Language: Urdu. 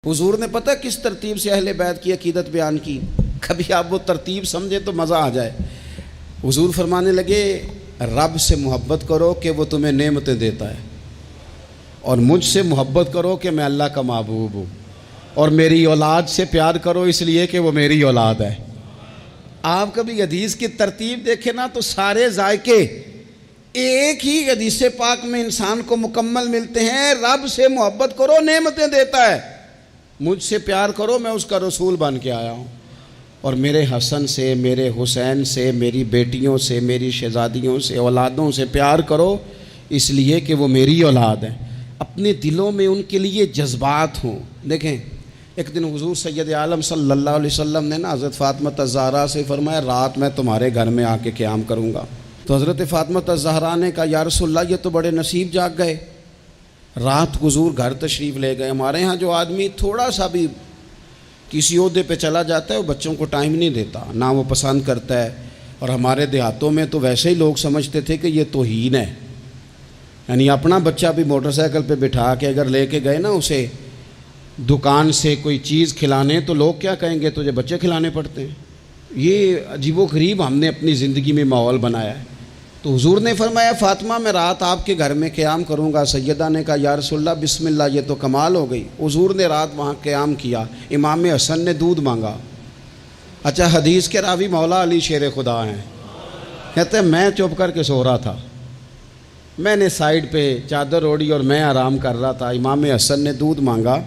حضور نے پتہ کس ترتیب سے اہل بیت کی عقیدت بیان کی؟ کبھی آپ وہ ترتیب سمجھے تو مزہ آ جائے۔ حضور فرمانے لگے رب سے محبت کرو کہ وہ تمہیں نعمتیں دیتا ہے، اور مجھ سے محبت کرو کہ میں اللہ کا محبوب ہوں، اور میری اولاد سے پیار کرو اس لیے کہ وہ میری اولاد ہے۔ آپ کبھی حدیث کی ترتیب دیکھیں نا تو سارے ذائقے ایک ہی حدیث پاک میں انسان کو مکمل ملتے ہیں۔ رب سے محبت کرو نعمتیں دیتا ہے، مجھ سے پیار کرو میں اس کا رسول بن کے آیا ہوں، اور میرے حسن سے، میرے حسین سے، میری بیٹیوں سے، میری شہزادیوں سے، اولادوں سے پیار کرو اس لیے کہ وہ میری اولاد ہیں۔ اپنے دلوں میں ان کے لیے جذبات ہوں۔ دیکھیں ایک دن حضور سید عالم صلی اللہ علیہ وسلم نے نا حضرت فاطمہ الزہرا سے فرمایا رات میں تمہارے گھر میں آ کے قیام کروں گا۔ تو حضرت فاطمہ الزہرا نے کہا یا رسول اللہ یہ تو بڑے نصیب جاگ گئے، رات حضور گھر تشریف لے گئے۔ ہمارے ہاں جو آدمی تھوڑا سا بھی کسی عہدے پہ چلا جاتا ہے وہ بچوں کو ٹائم نہیں دیتا، نہ وہ پسند کرتا ہے۔ اور ہمارے دیہاتوں میں تو ویسے ہی لوگ سمجھتے تھے کہ یہ توہین ہے، یعنی اپنا بچہ بھی موٹر سائیکل پہ بٹھا کے اگر لے کے گئے نا اسے دکان سے کوئی چیز کھلانے تو لوگ کیا کہیں گے تجھے بچے کھلانے پڑتے ہیں۔ یہ عجیب و غریب ہم نے اپنی زندگی میں ماحول بنایا ہے۔ تو حضور نے فرمایا فاطمہ میں رات آپ کے گھر میں قیام کروں گا۔ سیدہ نے کہا یا رسول اللہ بسم اللہ، یہ تو کمال ہو گئی۔ حضور نے رات وہاں قیام کیا، امام حسن نے دودھ مانگا۔ اچھا حدیث کے راوی مولا علی شیر خدا ہیں، کہتے ہیں میں چپ کر کے سو رہا تھا، میں نے سائیڈ پہ چادر اوڑھی اور میں آرام کر رہا تھا، امام حسن نے دودھ مانگا۔